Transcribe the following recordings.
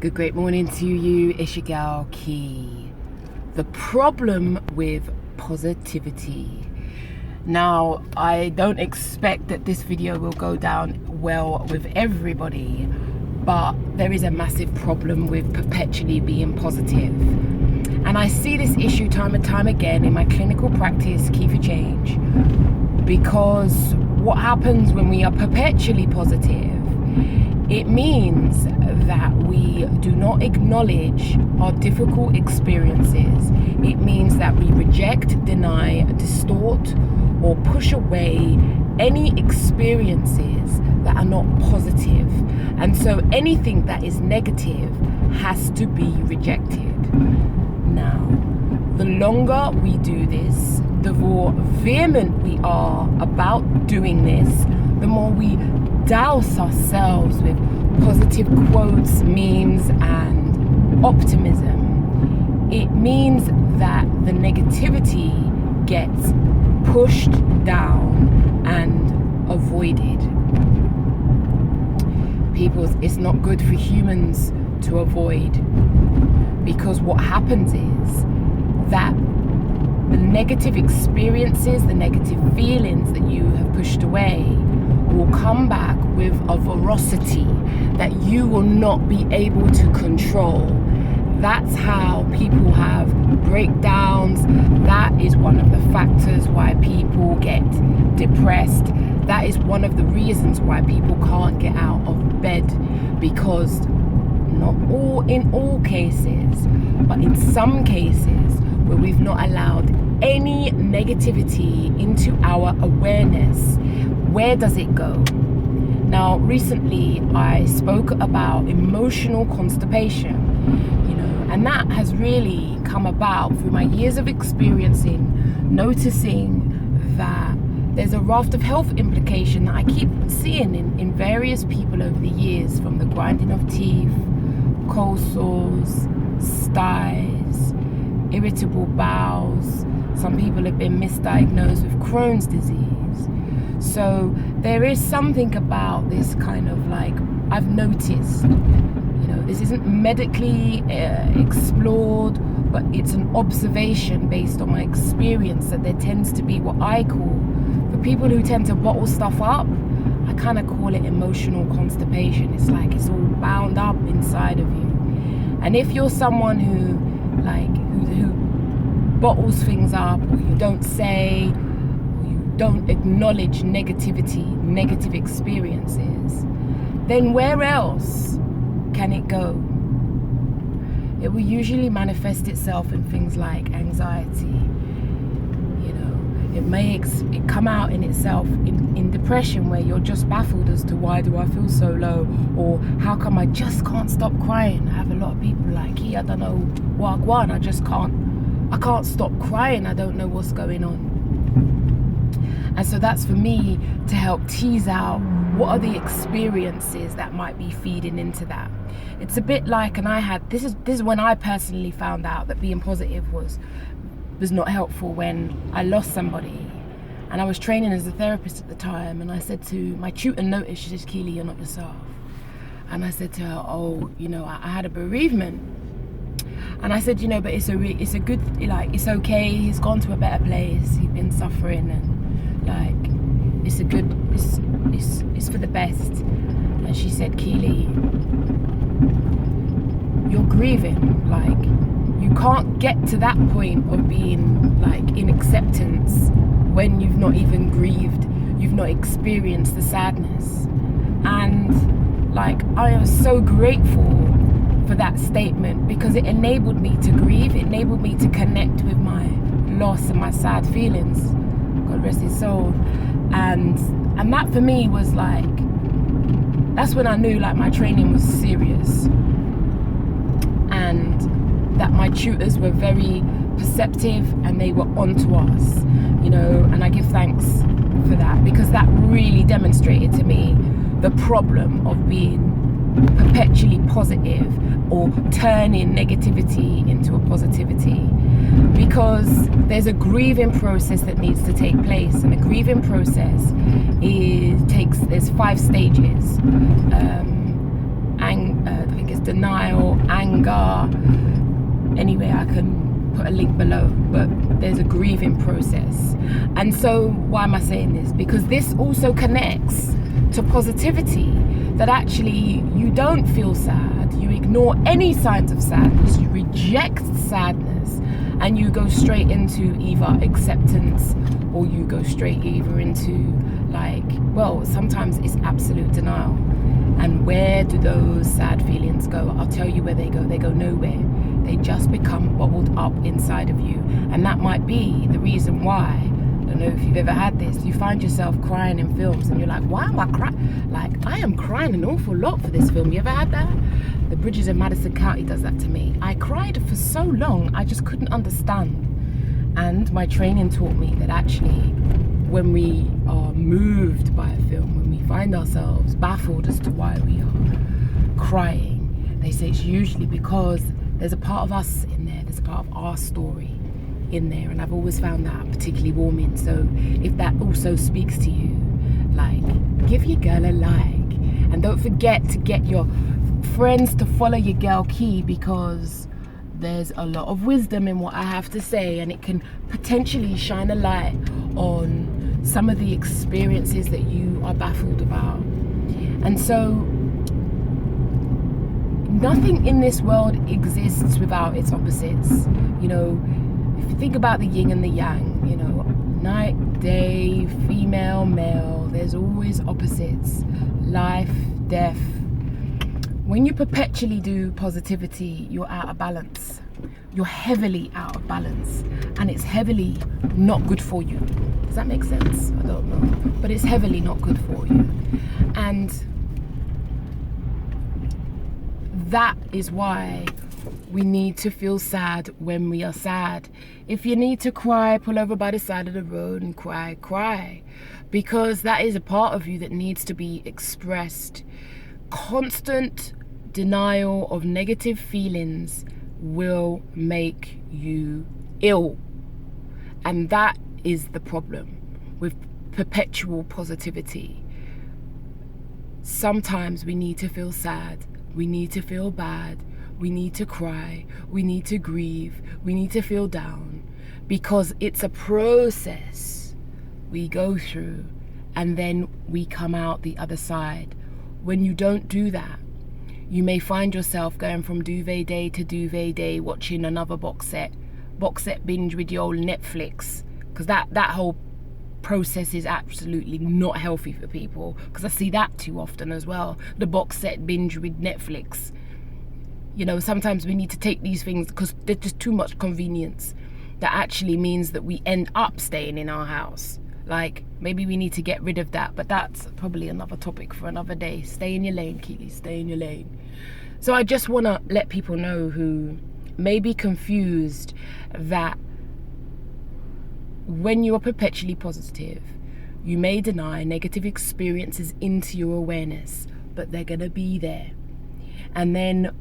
Good great morning to you, it's your gal Key. The problem with positivity. Now, I don't expect that this video will go down well with everybody, but there is a massive problem with perpetually being positive. And I see this issue time and time again in my clinical practice, Key for Change, because what happens when we are perpetually positive, it means that we do not acknowledge our difficult experiences. It means that we reject, deny, distort, or push away any experiences that are not positive. And so anything that is negative has to be rejected. Now, the longer we do this, the more vehement we are about doing this, the more we douse ourselves with positive quotes, memes, and optimism. It means that the negativity gets pushed down and avoided. People, it's not good for humans to avoid, because what happens is that the negative experiences, the negative feelings that you have pushed away will come back with a ferocity that you will not be able to control. That's how people have breakdowns. That is one of the factors why people get depressed. That is one of the reasons why people can't get out of bed, because in all cases, but in some cases where we've not allowed any negativity into our awareness, where does it go? Now, recently I spoke about emotional constipation, and that has really come about through my years of noticing that there's a raft of health implication that I keep seeing in various people over the years, from the grinding of teeth, cold sores, styes, irritable bowels. Some people have been misdiagnosed with Crohn's disease. So there is something about this kind of I've noticed, this isn't medically explored, but it's an observation based on my experience, that there tends to be what I call, for people who tend to bottle stuff up, I kind of call it emotional constipation. It's like it's all bound up inside of you. And if you're someone who bottles things up, or you don't say, or you don't acknowledge negative experiences, then where else can it go? It will usually manifest itself in things like anxiety. It may come out in itself in depression, where you're just baffled as to why do I feel so low, or how come I just can't stop crying. I have a lot of people like, hey, I don't know what I want, I can't stop crying, I don't know what's going on. And so that's for me to help tease out what are the experiences that might be feeding into that. It's a bit like, and this is when I personally found out that being positive was not helpful, when I lost somebody. And I was training as a therapist at the time, and I said to my tutor, noticed, she says, Keeley, you're not yourself. And I said to her, I had a bereavement. And I said, but it's a good, it's okay, he's gone to a better place, he's been suffering, and it's for the best. And she said, Keeley, you're grieving, you can't get to that point of being in acceptance when you've not even grieved, you've not experienced the sadness. And I am so grateful for that statement, because it enabled me to grieve, it enabled me to connect with my loss and my sad feelings, God rest his soul. And that for me was that's when I knew my training was serious, and that my tutors were very perceptive and they were onto us, and I give thanks for that, because that really demonstrated to me the problem of being perpetually positive, or turning negativity into a positivity, because there's a grieving process that needs to take place, and a grieving process there's 5 stages. I think it's denial, anger. Anyway, I can put a link below, but there's a grieving process. And so why am I saying this? Because this also connects to positivity, that actually you don't feel sad, you ignore any signs of sadness, you reject sadness, and you go straight into either acceptance, or you go straight either into sometimes it's absolute denial. And where do those sad feelings go? I'll tell you where they go. They go nowhere. They just become bottled up inside of you. And that might be the reason why, I don't know if you've ever had this, you find yourself crying in films and you're like, why am I crying? Like, I am crying an awful lot for this film. You ever had that? The Bridges of Madison County does that to me. I cried for so long, I just couldn't understand. And my training taught me that actually, when we are moved by a film, when we find ourselves baffled as to why we are crying, they say it's usually because there's a part of us in there, there's a part of our story in there. And I've always found that particularly warming. So if that also speaks to you, like, give your girl a like. And don't forget to get your friends to follow your girl Key, because there's a lot of wisdom in what I have to say, and it can potentially shine a light on some of the experiences that you are baffled about. And so nothing in this world exists without its opposites. You know, if you think about the yin and the yang, you know, night, day, female, male, there's always opposites. Life, death. When you perpetually do positivity, you're out of balance. You're heavily out of balance, and it's heavily not good for you. Does that make sense? I don't know, but it's heavily not good for you. And that is why we need to feel sad when we are sad. If you need to cry, pull over by the side of the road and cry, cry, because that is a part of you that needs to be expressed. Constant denial of negative feelings will make you ill, and that is the problem with perpetual positivity. Sometimes we need to feel sad, we need to feel bad, we need to cry, we need to grieve, we need to feel down, because it's a process we go through, and then we come out the other side. When you don't do that, you may find yourself going from duvet day to duvet day, watching another box set binge with your old Netflix, because that whole process is absolutely not healthy for people, because I see that too often as well, the box set binge with Netflix. You know, sometimes we need to take these things because there's just too much convenience that actually means that we end up staying in our house. Like, maybe we need to get rid of that, but that's probably another topic for another day. Stay in your lane, Keeley, stay in your lane. So I just want to let people know who may be confused that when you are perpetually positive, you may deny negative experiences into your awareness, but they're going to be there. And then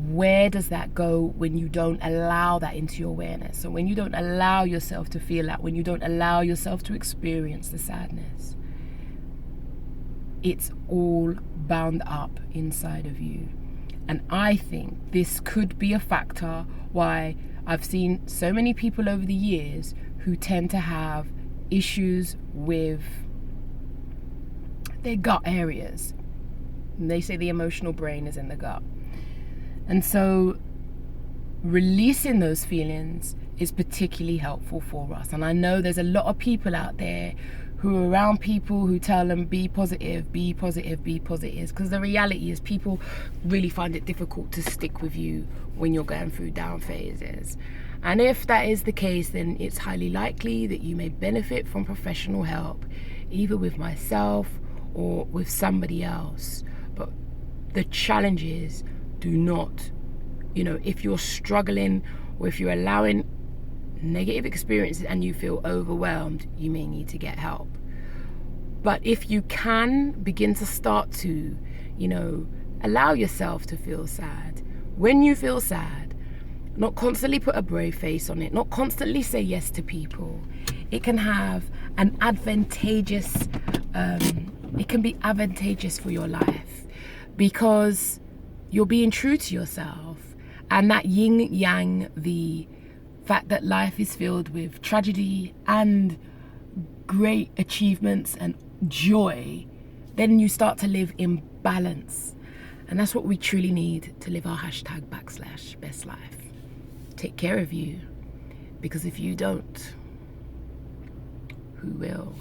where does that go when you don't allow that into your awareness? So when you don't allow yourself to feel that, when you don't allow yourself to experience the sadness, it's all bound up inside of you. And I think this could be a factor why I've seen so many people over the years who tend to have issues with their gut areas. And they say the emotional brain is in the gut. And so releasing those feelings is particularly helpful for us. And I know there's a lot of people out there who are around people who tell them be positive, be positive, be positive. Because the reality is people really find it difficult to stick with you when you're going through down phases. And if that is the case, then it's highly likely that you may benefit from professional help, either with myself or with somebody else. But the challenge is, do not, if you're struggling or if you're allowing negative experiences and you feel overwhelmed, you may need to get help. But if you can begin to start to, allow yourself to feel sad, when you feel sad, not constantly put a brave face on it, not constantly say yes to people, it can have an it can be advantageous for your life, because you're being true to yourself. And that yin yang, the fact that life is filled with tragedy and great achievements and joy, then you start to live in balance. And that's what we truly need to live our #best life. Take care of you, because if you don't, who will?